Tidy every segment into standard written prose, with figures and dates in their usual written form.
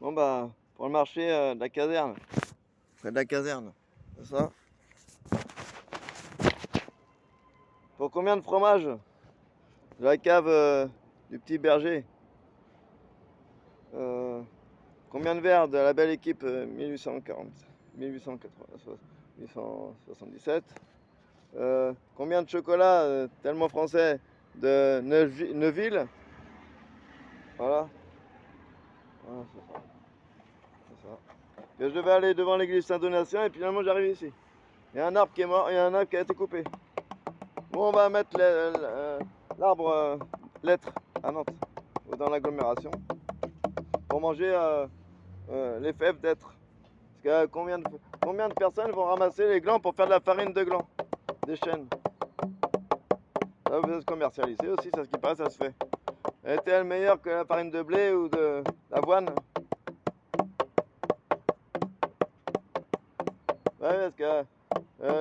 Bon bah, pour le marché de la caserne, près de la caserne, c'est ça. Pour combien de fromages de la cave du petit berger? Combien de verres de la belle équipe 1840, 1880, 1877? Combien de chocolat tellement français de Neuville? Voilà, voilà c'est ça, c'est ça. Que je devais aller devant l'église Saint-Donatien et finalement j'arrive ici. Il y a un arbre qui est mort, il y a un arbre qui a été coupé. Bon, on va mettre l'arbre lettre à Nantes, ou dans l'agglomération, pour manger les fèves d'être. Parce que combien de personnes vont ramasser les glands pour faire de la farine de gland, des chênes? Ça peut se commercialiser aussi, ça ce qui paraît, ça se fait. Est-elle meilleure que la farine de blé ou de l'avoine? Ouais, parce que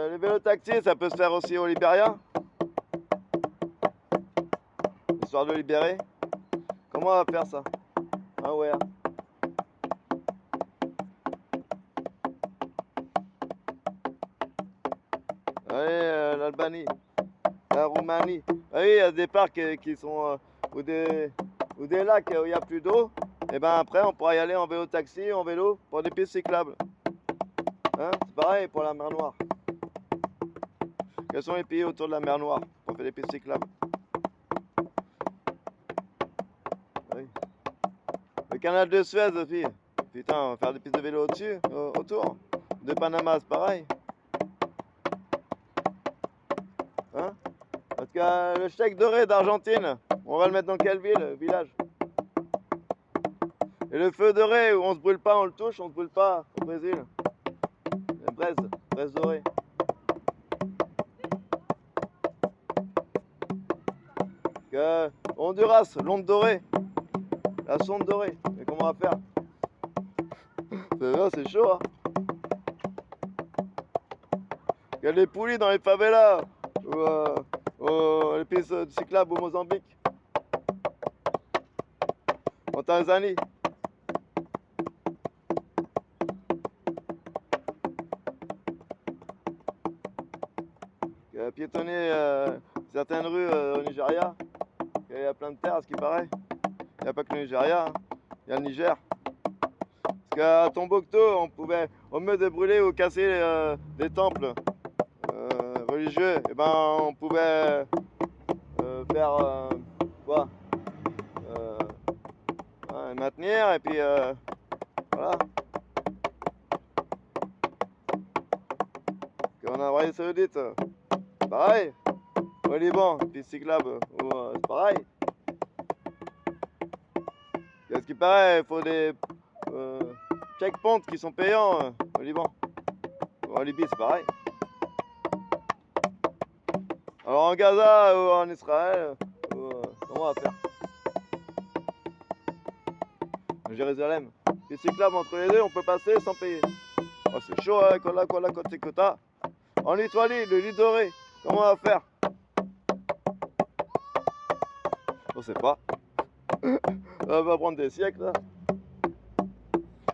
les vélos-taxis, ça peut se faire aussi au Libéria, histoire de libérer. Comment on va faire ça? Ah ouais. Allez, l'Albanie, la Roumanie. Ah oui, il y a des parcs qui sont ou des lacs où il n'y a plus d'eau. Et ben après, on pourra y aller en vélo-taxi, en vélo, pour des pistes cyclables. Hein? C'est pareil pour la mer Noire. Quels sont les pays autour de la mer Noire pour faire des pistes cyclables? Oui. Le canal de Suez aussi. Putain, on va faire des pistes de vélo au-dessus, autour. De Panama, c'est pareil. Hein? Parce que le chèque doré d'Argentine, on va le mettre dans quelle ville, village? Et le feu doré, où on se brûle pas, on le touche, on se brûle pas au Brésil. Braise dorée. Que Honduras, l'onde dorée, la sonde dorée. Mais comment on va faire? C'est chaud, hein. Il y a les poulies dans les favelas, ou les pistes cyclables au Mozambique, en Tanzanie. Piétonner certaines rues au Nigeria. Il y a plein de terres, à ce qui paraît. Il n'y a pas que le Nigeria, hein. Il y a le Niger. Parce qu'à Tombouctou, au lieu de brûler ou casser des temples religieux, et ben on pouvait faire quoi maintenir et puis voilà. Qu'on a Arabie Saoudite, pareil. Au Liban, puis cyclable, c'est pareil. À ce qui paraît, il faut des checkpoints qui sont payants au Liban. En Libye, c'est pareil. Alors en Gaza ou en Israël, comment on va faire? Jérusalem. Les cyclables entre les deux, on peut passer sans payer. Oh, c'est chaud, hein, côté quota. En Lituanie, le lit doré, comment on va faire? On sait pas. Ça va prendre des siècles, là.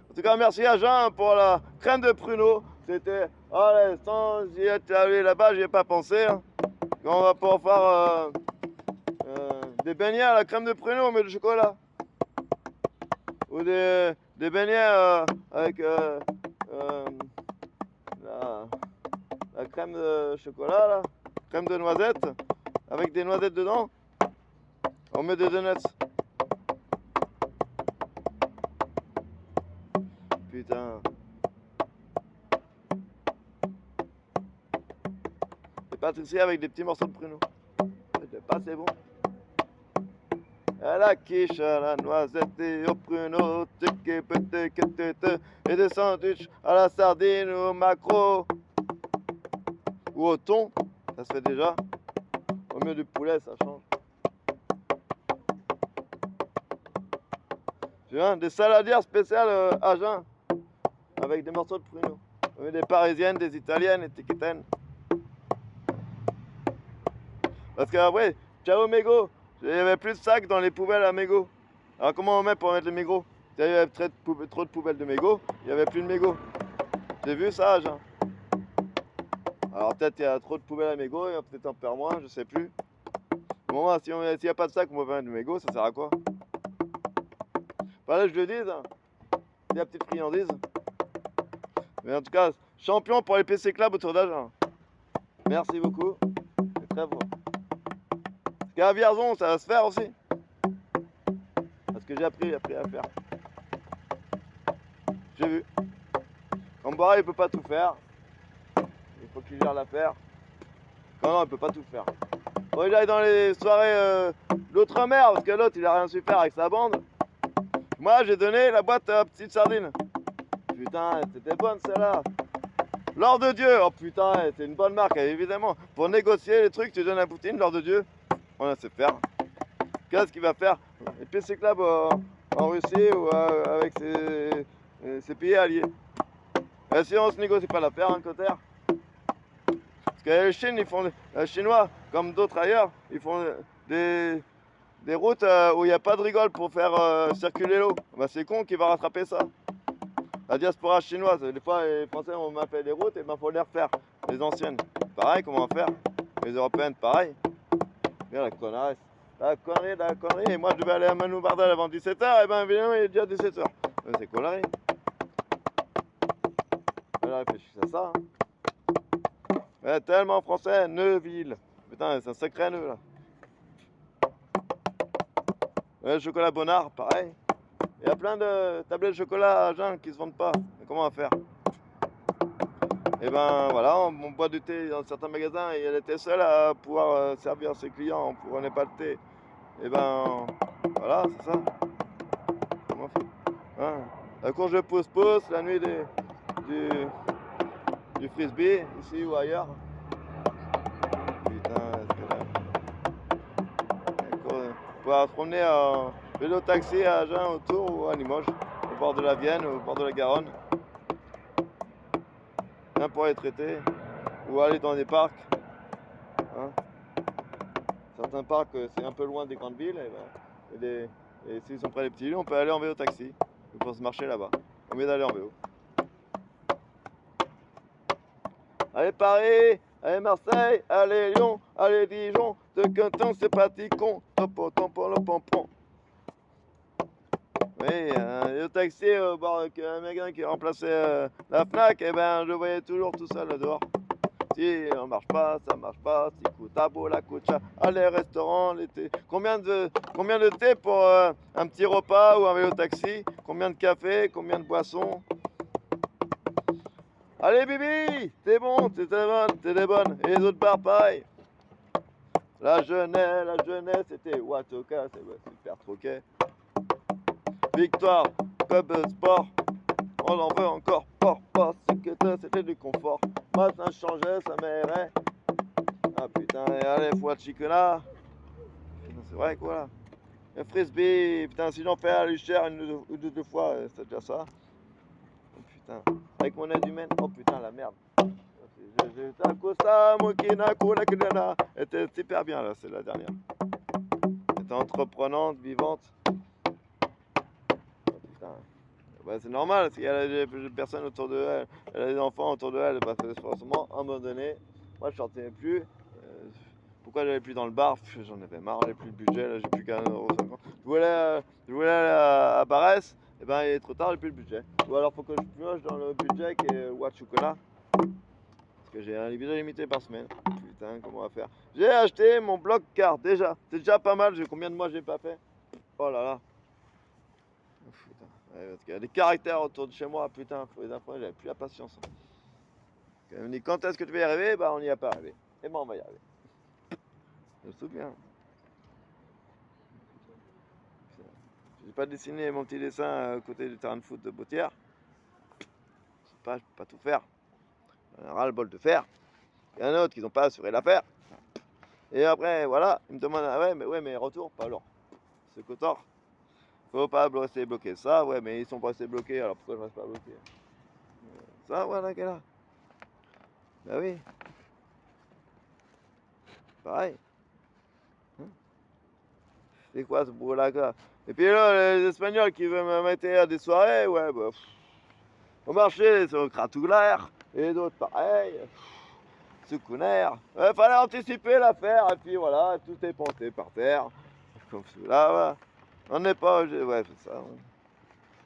En tout cas, merci à Jean pour la crème de pruneau. C'était, allez, sans y être allé là-bas, j'y ai pas pensé. Hein. On va pouvoir faire des beignets à la crème de pruneau, mais de chocolat. Ou des beignets avec la crème de chocolat, là. Crème de noisette, avec des noisettes dedans. On met des donuts. Putain. Des pâtisseries avec des petits morceaux de pruneau. C'est pas assez bon. À la quiche, à la noisette et au pruneau, et des sandwichs à la sardine ou au maquereau. Ou au thon, ça se fait déjà. Au mieux du poulet, ça change. Des saladières spéciales à jeun, avec des morceaux de pruneau. On met des parisiennes, des italiennes, des tiquetaines. Parce que après, ciao mégot, il y avait plus de sacs dans les poubelles à mégot. Alors comment on met pour mettre les mégots? Il y avait trop de poubelles de mégots, il n'y avait plus de mégots. J'ai vu ça, Jean. Alors peut-être il y a trop de poubelles à mégots, il y a peut-être un peu moins, je sais plus. Bon, moi, s'il n'y a pas de sac, on va faire de mégots, ça sert à quoi? Voilà, je le dis, hein. C'est la petite friandise. Mais en tout cas, champion pour les PC Club autour d'Agen. Merci beaucoup. C'est très beau. Parce qu'à Vierzon, ça va se faire aussi. Parce que j'ai appris à faire. J'ai vu. Cambora, il peut pas tout faire. Il faut qu'il gère l'affaire. Non, il peut pas tout faire. Bon, il aille dans les soirées d'outre-mer, parce que l'autre, il a rien su faire avec sa bande. Moi, j'ai donné la boîte à petites sardines. Putain, c'était bonne celle-là. L'or de Dieu. Oh putain, c'est une bonne marque, évidemment. Pour négocier les trucs, tu donnes à Poutine, l'or de Dieu. On sait faire. Qu'est-ce qu'il va faire? Les PC Club en Russie ou avec ses pays alliés. Et si on se négocie pas l'affaire, hein, Cotter? Parce que les Chines, les Chinois, comme d'autres ailleurs, ils font des routes où il n'y a pas de rigole pour faire circuler l'eau. Bah, c'est con qui va rattraper ça. La diaspora chinoise, des fois les Français ont mal fait des routes, et ben faut les refaire. Les anciennes, pareil, comment faire? Les européennes, pareil. Bien la connerie. La connerie. Et moi je devais aller à Manu Bardal avant 17h, et ben évidemment il est déjà 17h. C'est connerie. Elle réfléchit à ça. Hein. Ouais, tellement français, Neuville. Putain, c'est un sacré nœud là. Ouais, le chocolat Bonnard, pareil. Il y a plein de tablettes de chocolat à jeun qui se vendent pas. Mais comment on va faire? Et ben voilà, on boit du thé dans certains magasins et elle était seule à pouvoir servir ses clients, on prenait pas le thé. Et ben voilà, c'est ça. Comment on fait? Hein, la course de pouce-pouce, la nuit du frisbee, ici ou ailleurs. Putain, pouvoir se promener en vélo-taxi à Agen autour ou à Limoges, au bord de la Vienne, au bord de la Garonne. Rien pour les traiter, ou aller dans des parcs. Hein. Certains parcs, c'est un peu loin des grandes villes, et s'ils sont près des petits lieux, on peut aller en vélo-taxi. Il faut se marcher là-bas, au lieu d'aller en vélo. Allez Paris, allez Marseille, allez Lyon, allez Dijon, de Quentin c'est pas con, oui, le taxi au bord un magasin qui remplaçait la Fnac, et ben je le voyais toujours tout seul là dehors. Si on marche pas, ça marche pas, si coûte à beau la cocha, allez restaurant, l'été. Combien de thé pour un petit repas ou un vélo taxi? Combien de café, combien de boissons? Allez Bibi, t'es bon, t'es des bonnes. Et les autres bars pareil. La jeunesse, c'était Watoka, c'est super troquet. Victoire, club sport, on en veut encore, pas, c'était du confort. Moi ça changeait, ça m'aérait. Ah putain, et allez, faut de chicola. C'est vrai quoi là. Le frisbee, putain, si j'en fais à l'Ucher une ou deux fois, c'est déjà ça. Oh putain, avec mon aide humaine, oh putain, la merde. Était super bien là, c'est la dernière. Elle était entreprenante, vivante. Oh, putain. Bah, c'est normal, s'il y a des personnes autour de elle, elle a des enfants autour de elle, bah, forcément, à un moment donné, moi je sortais plus. Pourquoi j'allais plus dans le bar? J'en avais marre, j'ai plus de budget, là j'ai plus qu'un euro 50. Je voulais aller à Barès, et ben il est trop tard, j'ai plus le budget. Ou alors faut que je pioche dans le budget qui est Watt Chocolat. Parce que j'ai un budget limité par semaine. Putain, comment on va faire? J'ai acheté mon bloc carte déjà. C'est déjà pas mal, combien de mois j'ai pas fait? Oh là là. Putain. Ouais, parce qu'il y a des caractères autour de chez moi, putain, faut les apprendre, j'avais plus la patience. Elle me dit quand est-ce que tu vas y arriver? Bah on n'y a pas arrivé. Et ben on va y arriver. Je me souviens. J'ai pas dessiné mon petit dessin à côté du terrain de foot de Bautière. Je peux pas tout faire. On a ras le bol de faire. Il y en a d'autres qui n'ont pas assuré l'affaire. Et après, voilà, ils me demandent, ah ouais, mais retour, pas alors. C'est Cotard. Faut pas rester bloqué. Ça, ouais, mais ils sont pas restés bloqués, alors pourquoi je reste pas bloqué? Ça, voilà, qu'est là. Bah oui. Pareil. c'est quoi ce boulot-là, quoi. Et puis là, les Espagnols qui veulent me mettre à des soirées, ouais, bah, au marché, c'est au Cratoulaire, et d'autres pareil, Soucouner. Il fallait anticiper l'affaire, et puis voilà, tout est pensé par terre. Comme cela, voilà. On n'est pas obligé, ouais, c'est ça.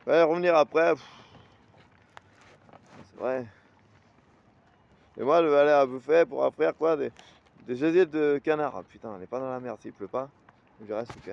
Ouais, revenir après, c'est vrai. Et moi, je vais aller à bouffer pour faire quoi des gésiers de canard. Ah, putain, on n'est pas dans la mer s'il pleut pas. Je reste ce week-end.